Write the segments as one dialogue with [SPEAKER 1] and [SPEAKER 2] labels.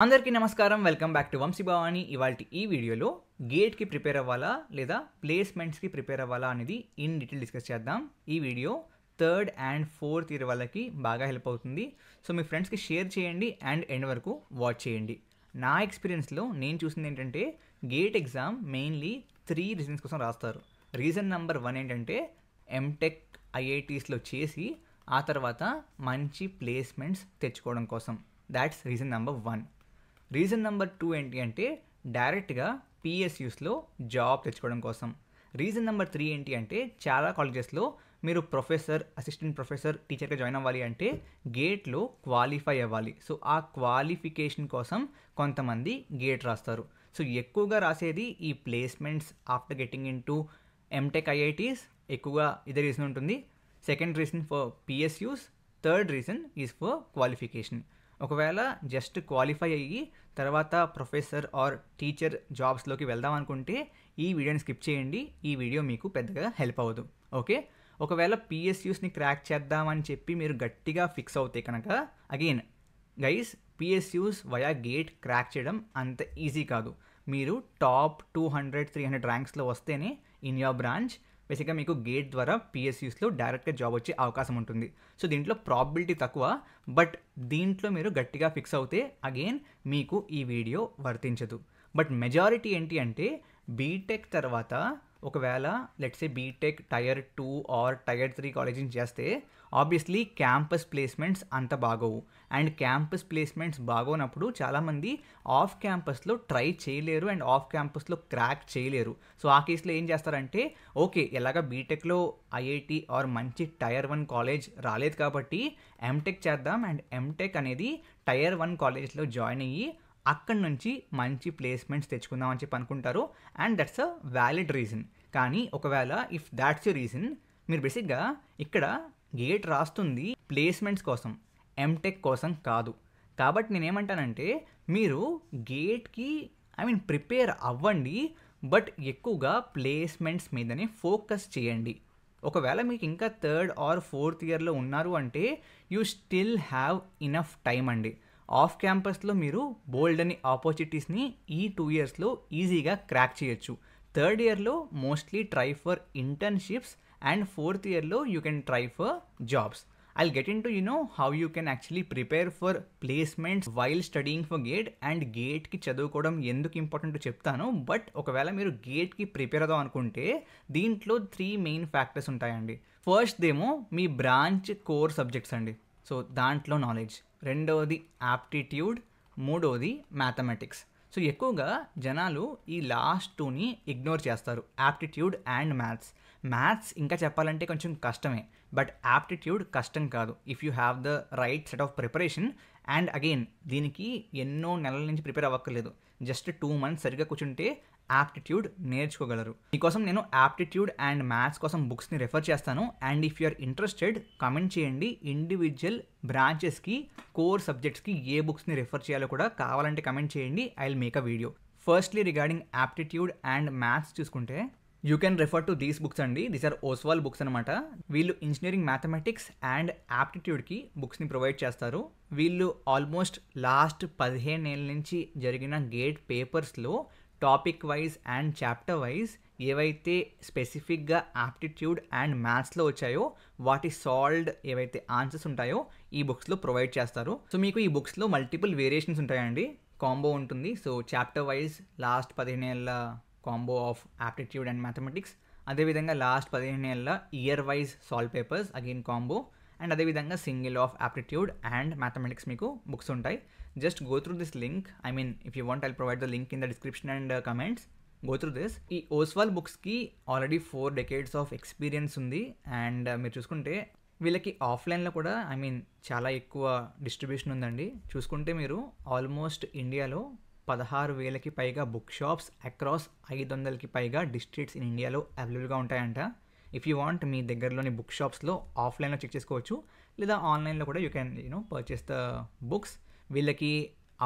[SPEAKER 1] అందరికీ నమస్కారం. Welcome back to Vamshi Bhavani. ఇవాల్టి ఈ వీడియోలో గేట్‌కి ప్రిపేర్ అవ్వాలా లేదా ప్లేస్‌మెంట్స్‌కి ప్రిపేర్ అవ్వాలా అనేది ఇన్ డీటెయిల్ డిస్కస్ చేద్దాం. ఈ video third and fourth year వాళ్ళకి బాగా హెల్ప్ అవుతుంది. సో మీ ఫ్రెండ్స్‌కి షేర్ చేయండి అండ్ ఎండ్ వరకు వాచ్ చేయండి. నా ఎక్స్‌పీరియన్స్‌లో నేను చూసింది ఏంటంటే గేట్ ఎగ్జామ్ మెయిన్‌లీ 3 రీజన్స్ కోసం రాస్తారు. రీజన్ నంబర్ 1 ఏంటంటే ఎంటెక్ ఐఐటీస్‌లో చేసి ఆ తర్వాత మంచి ప్లేస్‌మెంట్స్ తెచ్చుకోవడం కోసం. That's reason number 1. Reason number 2 ఏంటి అంటే డైరెక్ట్గా పిఎస్యూస్లో జాబ్ తెచ్చుకోవడం కోసం. రీజన్ నెంబర్ 3 ఏంటి అంటే చాలా కాలేజెస్లో మీరు ప్రొఫెసర్, అసిస్టెంట్ ప్రొఫెసర్, టీచర్గా జాయిన్ అవ్వాలి అంటే గేట్లో క్వాలిఫై అవ్వాలి. సో ఆ క్వాలిఫికేషన్ కోసం కొంతమంది గేట్ రాస్తారు. సో ఎక్కువగా రాసేది ఈ placements after getting into MTech IITs ఎక్కువగా ఇదే రీజన్ ఉంటుంది. Second reason for PSUs, third reason is for qualification. ఒకవేళ జస్ట్ క్వాలిఫై అయ్యి తర్వాత ప్రొఫెసర్ ఆర్ టీచర్ జాబ్స్లోకి వెళ్దాం అనుకుంటే ఈ వీడియోని స్కిప్ చేయండి. ఈ వీడియో మీకు పెద్దగా హెల్ప్ అవ్వదు. ఓకే, ఒకవేళ పిఎస్యూస్ని క్రాక్ చేద్దామని చెప్పి మీరు గట్టిగా ఫిక్స్ అవుతే కనుక again guys PSUs via gate crack చేయడం అంత ఈజీ కాదు. మీరు టాప్ 200-300 ర్యాంక్స్లో వస్తేనే ఇన్ యువర్ బ్రాంచ్ బేసిక్గా మీకు గేట్ ద్వారా పిఎస్యూస్లో డైరెక్ట్గా జాబ్ వచ్చే అవకాశం ఉంటుంది. సో దీంట్లో ప్రాబిలిటీ తక్కువ, బట్ దీంట్లో మీరు గట్టిగా ఫిక్స్ అవుతే అగైన్ మీకు ఈ వీడియో వర్తించదు. బట్ మెజారిటీ ఏంటి అంటే బీటెక్ తర్వాత ఒకవేళ let's a BTech tier 2 or tier 3 కాలేజీని చేస్తే ఆబ్వియస్లీ క్యాంపస్ ప్లేస్మెంట్స్ అంత బాగోవు. అండ్ క్యాంపస్ ప్లేస్మెంట్స్ బాగోనప్పుడు చాలామంది ఆఫ్ క్యాంపస్లో ట్రై చేయలేరు అండ్ ఆఫ్ క్యాంపస్లో క్రాక్ చేయలేరు. సో ఆ కేసులో ఏం చేస్తారంటే ఓకే ఎలాగ బీటెక్లో ఐఐటి ఆర్ మంచి టైర్ 1 కాలేజ్ రాలేదు కాబట్టి ఎంటెక్ చేద్దాం అండ్ ఎంటెక్ అనేది టైర్ 1 కాలేజ్లో జాయిన్ అయ్యి అక్కడి నుంచి మంచి ప్లేస్మెంట్స్ తెచ్చుకుందాం అని చెప్పి అనుకుంటారు. And that's a valid reason. కానీ ఒకవేళ ఇఫ్ దాట్స్ యూర్ రీజన్, మీరు బేసిక్గా ఇక్కడ గేట్ రాస్తుంది ప్లేస్మెంట్స్ కోసం, ఎంటెక్ కోసం కాదు. కాబట్టి నేనేమంటానంటే మీరు గేట్కి ప్రిపేర్ అవ్వండి, బట్ ఎక్కువగా ప్లేస్మెంట్స్ మీదనే ఫోకస్ చేయండి. ఒకవేళ మీకు ఇంకా థర్డ్ ఆర్ ఫోర్త్ ఇయర్లో ఉన్నారు అంటే you still have enough time అండి. ఆఫ్ క్యాంపస్లో మీరు బోల్డ్ అని ఆపర్చునిటీస్ని ఈ 2 ఇయర్స్లో ఈజీగా క్రాక్ చేయొచ్చు. థర్డ్ ఇయర్లో mostly try for internships and fourth ఇయర్లో you can try for jobs. I'll get into how you can actually prepare for placements while studying for GATE and GATEకి చదువుకోవడం ఎందుకు ఇంపార్టెంట్ చెప్తాను. బట్ ఒకవేళ మీరు గేట్కి ప్రిపేర్ అవుదాం అనుకుంటే దీంట్లో 3 మెయిన్ ఫ్యాక్టర్స్ ఉంటాయండి. ఫస్ట్ దేమో మీ బ్రాంచ్ కోర్ సబ్జెక్ట్స్ అండి. సో దాంట్లో నాలెడ్జ్. రెండవది యాప్టిట్యూడ్, మూడవది మ్యాథమెటిక్స్. సో ఎక్కువగా జనాలు ఈ లాస్ట్ 2ని ఇగ్నోర్ చేస్తారు, యాప్టిట్యూడ్ అండ్ మ్యాథ్స్ ఇంకా చెప్పాలంటే కొంచెం కష్టమే, బట్ యాప్టిట్యూడ్ కష్టం కాదు if you have the right set of preparation. And again దీనికి ఎన్నో నెలల నుంచి ప్రిపేర్ అవ్వక్కర్లేదు, జస్ట్ 2 months సరిగ్గా కూర్చుంటే యాప్టిట్యూడ్ నేర్చుకోగలరు. మీకోసం నేను యాప్టిట్యూడ్ అండ్ మ్యాథ్స్ కోసం బుక్స్ని రెఫర్ చేస్తాను. And if you are interested comment చేయండి. ఇండివిజువల్ బ్రాంచెస్కి కోర్ సబ్జెక్ట్స్కి ఏ బుక్స్ని రెఫర్ చేయాలో కూడా కావాలంటే కమెంట్ చేయండి. I will make a video. Firstly regarding aptitude and maths చూసుకుంటే you can refer to these books అండి. దీస్ ఆర్ ఓస్వాల్ బుక్స్ అనమాట. వీళ్ళు ఇంజనీరింగ్ మ్యాథమెటిక్స్ అండ్ యాప్టిట్యూడ్కి బుక్స్ని ప్రొవైడ్ చేస్తారు. వీళ్ళు ఆల్మోస్ట్ లాస్ట్ 15 ఏళ్ళ నుంచి జరిగిన గేట్ పేపర్స్లో topic wise and chapter wise ఏవైతే స్పెసిఫిక్గా యాప్టిట్యూడ్ అండ్ మ్యాథ్స్లో వచ్చాయో వాటి సాల్వ్డ్ ఏవైతే ఆన్సర్స్ ఉంటాయో ఈ బుక్స్లో ప్రొవైడ్ చేస్తారు. సో మీకు ఈ బుక్స్లో మల్టిపుల్ వేరియేషన్స్ ఉంటాయండి, కాంబో ఉంటుంది. సో చాప్టర్ వైజ్ లాస్ట్ 15 ఏళ్ళ combo of aptitude and mathematics, అదేవిధంగా లాస్ట్ 15 ఏళ్ళ year wise solve papers again combo, and అదేవిధంగా single of aptitude and mathematics మీకు బుక్స్ ఉంటాయి. Just go through this link. If you want I'll provide the link in the description and comments. Go through this. ఈ ఓస్వాల్ బుక్స్కి already 4 decades of experience ఉంది. And మీరు చూసుకుంటే వీళ్ళకి ఆఫ్లైన్లో కూడా చాలా ఎక్కువ డిస్ట్రిబ్యూషన్ ఉందండి. చూసుకుంటే మీరు ఆల్మోస్ట్ ఇండియాలో 16,000కి పైగా బుక్ షాప్స్ అక్రాస్ 500కి పైగా డిస్ట్రిక్ట్స్ ఇన్ ఇండియాలో అవైలబుల్గా ఉంటాయంట. ఇఫ్ యూ వాంట్ మీ దగ్గరలోని బుక్ షాప్స్లో ఆఫ్లైన్లో చెక్ చేసుకోవచ్చు, లేదా ఆన్లైన్లో కూడా you can purchase the books. వీళ్ళకి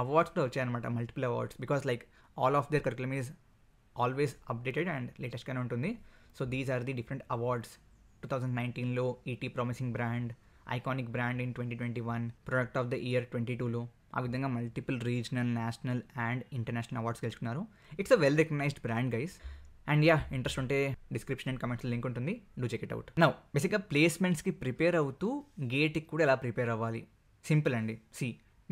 [SPEAKER 1] అవార్డ్స్ కూడా వచ్చాయన్నమాట, multiple awards, because like all of their curriculum is always updated and లేటెస్ట్గానే ఉంటుంది. So these are the different awards. 2019లో ET promising brand, iconic brand in 2021, product of the year 22లో, ఆ విధంగా multiple regional, national and international awards గెలుచుకున్నారు. It's a well recognised brand guys. And yeah, interest ఉంటే description and కమెంట్స్లో link ఉంటుంది, do check it out. Now బేసిక్గా ప్లేస్మెంట్స్కి prepare అవుతూ గేట్కి కూడా ఎలా ప్రిపేర్ అవ్వాలి? సింపుల్ అండి.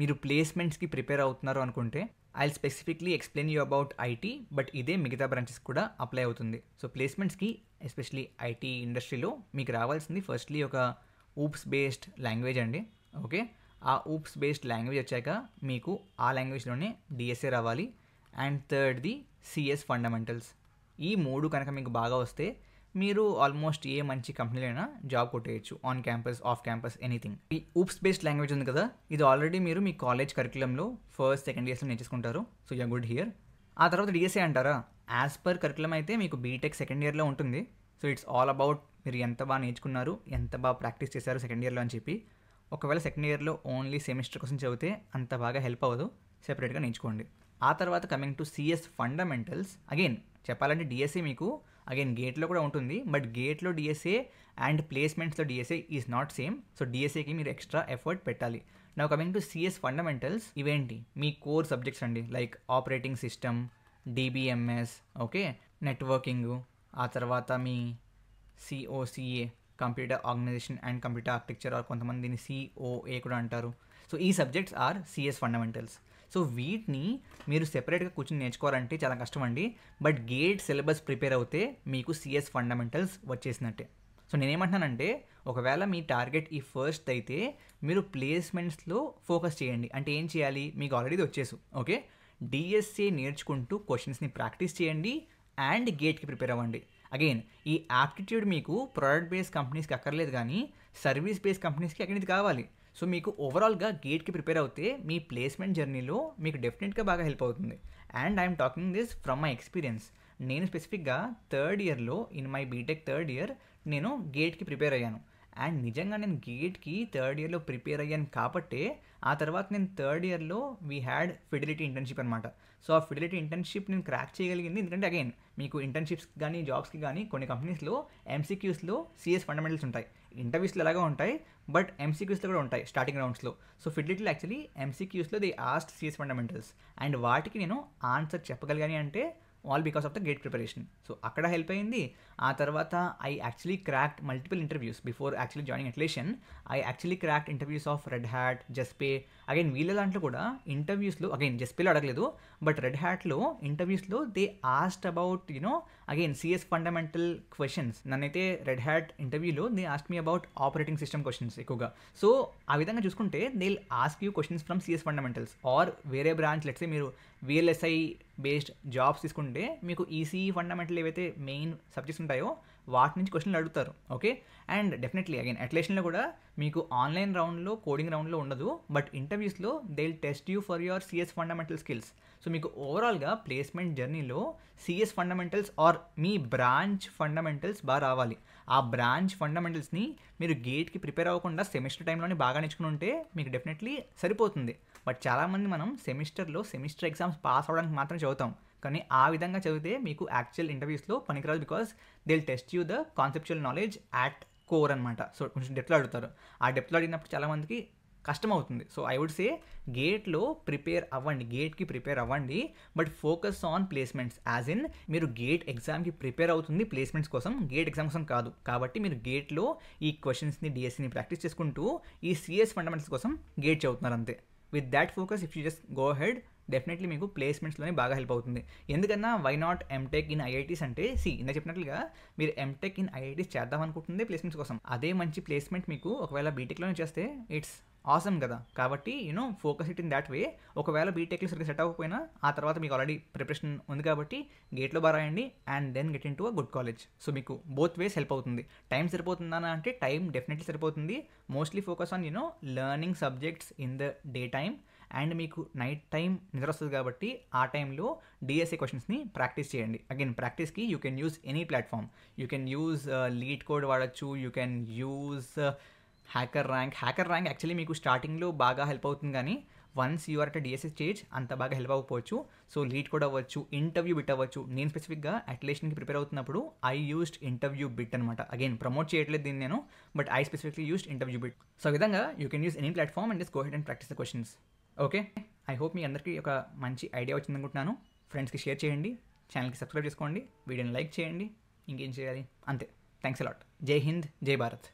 [SPEAKER 1] మీరు ప్లేస్మెంట్స్కి ప్రిపేర్ అవుతున్నారు అనుకుంటే I specifically explain you about IT, but ఇదే మిగతా బ్రాంచెస్ కూడా అప్లై అవుతుంది. సో ప్లేస్మెంట్స్కి ఎస్పెషలీ ఐటీ ఇండస్ట్రీలో మీకు రావాల్సింది ఫస్ట్లీ ఒక ఊప్స్ బేస్డ్ లాంగ్వేజ్ అండి. ఓకే, ఆ ఊప్స్ బేస్డ్ లాంగ్వేజ్ వచ్చాక మీకు ఆ లాంగ్వేజ్లోనే డిఎస్ఏ రావాలి. అండ్ థర్డ్ది సిఎస్ ఫండమెంటల్స్. ఈ 3 కనుక మీకు బాగా వస్తే మీరు ఆల్మోస్ట్ ఏ మంచి కంపెనీలో అయినా జాబ్ కొట్టేయచ్చు, on campus, off campus, anything. ఈ ఊప్స్ బేస్డ్ లాంగ్వేజ్ ఉంది కదా, ఇది ఆల్రెడీ మీరు మీ కాలేజ్ కరికులంలో ఫస్ట్, సెకండ్ ఇయర్స్లో నేర్చుకుంటారు. So you good here. ఆ తర్వాత డిఎస్ఏ అంటారా? యాజ్ పర్ కరికులం అయితే మీకు బీటెక్ సెకండ్ ఇయర్లో ఉంటుంది. సో ఇట్స్ ఆల్ అబౌట్ మీరు ఎంత బాగా నేర్చుకున్నారు, ఎంత బాగా ప్రాక్టీస్ చేశారు సెకండ్ ఇయర్లో అని చెప్పి. ఒకవేళ సెకండ్ ఇయర్లో ఓన్లీ సెమిస్టర్ కోసం చదివితే అంత బాగా హెల్ప్ అవ్వదు, సెపరేట్గా నేర్చుకోండి. ఆ తర్వాత coming to CS fundamentals, again చెప్పాలంటే డిఎస్ఏ మీకు అగైన్ గేట్లో కూడా ఉంటుంది, బట్ గేట్లో డిఎస్ఏ అండ్ ప్లేస్మెంట్స్లో DSA is not same. So డిఎస్ఏకి మీరు ఎక్స్ట్రా ఎఫర్ట్ పెట్టాలి. Now coming to CS fundamentals, ఇవేంటి మీ కోర్ సబ్జెక్ట్స్ అండి, like operating system, DBMS, okay, networking, ఆ తర్వాత మీ COCA, computer organisation and computer architecture, కొంతమంది దీన్ని సిఓఏ కూడా అంటారు. సో ఈ subjects are CS fundamentals. So వీటిని మీరు సెపరేట్గా కూర్చొని నేర్చుకోవాలంటే చాలా కష్టం అండి, బట్ గేట్ సిలబస్ ప్రిపేర్ అవుతే మీకు సిఎస్ ఫండమెంటల్స్ వచ్చేసినట్టే. సో నేనేమంటున్నానంటే ఒకవేళ మీ టార్గెట్ ఈ ఫస్ట్ అయితే మీరు ప్లేస్మెంట్స్లో ఫోకస్ చేయండి. అంటే ఏం చేయాలి? మీకు ఆల్రెడీ వచ్చేసు, ఓకే, డిఎస్ఏ నేర్చుకుంటూ క్వశ్చన్స్ని ప్రాక్టీస్ చేయండి అండ్ గేట్కి ప్రిపేర్ అవ్వండి. అగైన్ ఈ యాప్టిట్యూడ్ మీకు ప్రోడక్ట్ బేస్డ్ కంపెనీస్కి అక్కర్లేదు, కానీ సర్వీస్ బేస్డ్ కంపెనీస్కి అక్కడ ఇది కావాలి. సో మీకు ఓవరాల్గా గేట్కి ప్రిపేర్ అవుతే మీ ప్లేస్మెంట్ జర్నీలో మీకు డెఫినెట్గా బాగా హెల్ప్ అవుతుంది. And I'm talking this from my experience. నేను స్పెసిఫిక్గా థర్డ్ ఇయర్లో in my BTech third year నేను గేట్కి ప్రిపేర్ అయ్యాను. అండ్ నిజంగా నేను గేట్కి థర్డ్ ఇయర్లో ప్రిపేర్ అయ్యాను కాబట్టే ఆ తర్వాత నేను థర్డ్ ఇయర్లో వీ హ్యాడ్ ఫిడిలిటీ ఇంటర్న్షిప్ అనమాట. సో ఆ ఫిడిలిటీ ఇంటర్న్షిప్ నేను క్రాక్ చేయగలిగింది ఎందుకంటే అగైన్ మీకు ఇంటర్న్షిప్స్ కానీ జాబ్స్కి కానీ కొన్ని కంపెనీస్లో ఎంసీక్యూస్లో సిఎస్ ఫండమెంటల్స్ ఉంటాయి. ఇంటర్వ్యూస్లో ఎలాగో ఉంటాయి, బట్ ఎంసీక్యూస్లో కూడా ఉంటాయి స్టార్టింగ్ రౌండ్స్లో. సో ఫిడిలిటీలో యాక్చువల్లీ ఎంసీక్యూస్లో they asked CS fundamentals and వాటికి నేను ఆన్సర్ చెప్పగలిగాని అంటే all because of the GATE preparation. So అక్కడ హెల్ప్ అయింది. ఆ తర్వాత I actually cracked multiple interviews before actually joining Atlassian. I actually cracked interviews of Red Hat, Juspay. Again వీళ్ళ దాంట్లో కూడా ఇంటర్వ్యూస్లో అగైన్ జస్పేలో అడగలేదు, బట్ రెడ్ హ్యాట్లో ఇంటర్వ్యూస్లో they asked about again CS fundamental questions. నన్నైతే రెడ్ హ్యాట్ ఇంటర్వ్యూలో they ask me about operating system questions ఎక్కువగా. సో ఆ విధంగా చూసుకుంటే they will ask you questions from CS fundamentals. Or వేరే బ్రాంచ్ లెట్సే మీరు విఎల్ఎస్ఐ బేస్డ్ జాబ్స్ తీసుకుంటే మీకు ఈసీ ఫండమెంటల్ ఏవైతే మెయిన్ సబ్జెక్ట్స్ ఉంటాయో వాటి నుంచి క్వశ్చన్లు అడుగుతారు. ఓకే, అండ్ డెఫినెట్లీ అగైన్ అట్లేషన్లో కూడా మీకు ఆన్లైన్ రౌండ్లో కోడింగ్ రౌండ్లో ఉండదు, బట్ ఇంటర్వ్యూస్లో they will test you for your CS fundamental skills. So మీకు ఓవరాల్గా ప్లేస్మెంట్ జర్నీలో సిఎస్ ఫండమెంటల్స్ ఆర్ మీ బ్రాంచ్ ఫండమెంటల్స్ బాగా రావాలి. ఆ బ్రాంచ్ ఫండమెంటల్స్ని మీరు గేట్కి ప్రిపేర్ అవ్వకుండా సెమిస్టర్ టైంలోనే బాగా నేర్చుకుని ఉంటే మీకు డెఫినెట్లీ సరిపోతుంది. బట్ చాలామంది మనం సెమిస్టర్ ఎగ్జామ్స్ పాస్ అవ్వడానికి మాత్రం చదువుతాం, కానీ ఆ విధంగా చదివితే మీకు యాక్చువల్ ఇంటర్వ్యూస్లో పనికిరాదు, because they will test you the conceptual knowledge at core అనమాట. సో కొంచెం డెప్త్లో అడుగుతారు. ఆ డెప్త్లో అడిగినప్పుడు చాలామందికి కష్టం అవుతుంది. సో ఐ వుడ్ సే గేట్లో ప్రిపేర్ అవ్వండి, గేట్కి ప్రిపేర్ అవ్వండి, but focus on placements. As in మీరు గేట్ ఎగ్జామ్కి ప్రిపేర్ అవుతుంది ప్లేస్మెంట్స్ కోసం, గేట్ ఎగ్జామ్ కోసం కాదు. కాబట్టి మీరు గేట్లో ఈ క్వశ్చన్స్ని డిఎస్సిని ప్రాక్టీస్ చేసుకుంటూ ఈ సిఎస్ ఫండమెంటల్స్ కోసం గేట్ చదువుతున్నారు అంతే. With that focus if you just go head, definitely మీకు ప్లేస్మెంట్స్లోనే బాగా హెల్ప్ అవుతుంది. ఎందుకన్నా why not MTech in IITs అంటే ఇందా చెప్పినట్లుగా మీరు ఎంటెక్ ఇన్ ఐఐటీస్ చేద్దాం అనుకుంటుంది ప్లేస్మెంట్స్ కోసం. అదే మంచి ప్లేస్మెంట్ మీకు ఒకవేళ బీటెక్లోనే చేస్తే ఇట్స్ ఆసమ్ కదా. కాబట్టి focus it in that way. ఒకవేళ బీటెక్లో సరిగ్గా సెట్ అవ్వకపోయినా ఆ తర్వాత మీకు ఆల్రెడీ ప్రిపరేషన్ ఉంది కాబట్టి గేట్లో బాగా రాయండి and then get into a good college. So మీకు బోత్ వేస్ హెల్ప్ అవుతుంది. టైం సరిపోతుందా అంటే టైం డెఫినెట్లీ సరిపోతుంది. Mostly focus on learning subjects in the day time and మీకు నైట్ టైం నిద్ర వస్తుంది కాబట్టి ఆ టైంలో డిఎస్ఏ క్వశ్చన్స్ని ప్రాక్టీస్ చేయండి. అగైన్ ప్రాక్టీస్కి you can use any platform. You can use LeetCode వాడచ్చు, you can use HackerRank actually మీకు స్టార్టింగ్లో బాగా హెల్ప్ అవుతుంది, కానీ once you are at DSA stage అంత బాగా హెల్ప్ అవ్వకపోవచ్చు. సో లీడ్ కూడా అవ్వచ్చు, ఇంటర్వ్యూ బిట్ అవ్వచ్చు. నేను స్పెసిఫిక్గా అట్లేషన్కి ప్రిపేర్ అవుతున్నప్పుడు ఐ యూస్డ్ ఇంటర్వ్యూ బిట్ అనమాట. అగైన్ ప్రమోట్ చేయట్లేదు దీన్ని నేను, but I specifically used InterviewBit. So ఈ విధంగా you can use any platform and just go ahead and practice the questions. Okay, I hope మీ అందరికీ ఒక మంచి ఐడియా వచ్చిందనుకుంటున్నాను. ఫ్రెండ్స్కి షేర్ చేయండి, ఛానల్కి సబ్స్క్రైబ్ చేసుకోండి, వీడియోని లైక్ చేయండి, ఇంకేం చేయాలి, అంతే. Thanks a lot. జై హింద్, జై భారత్.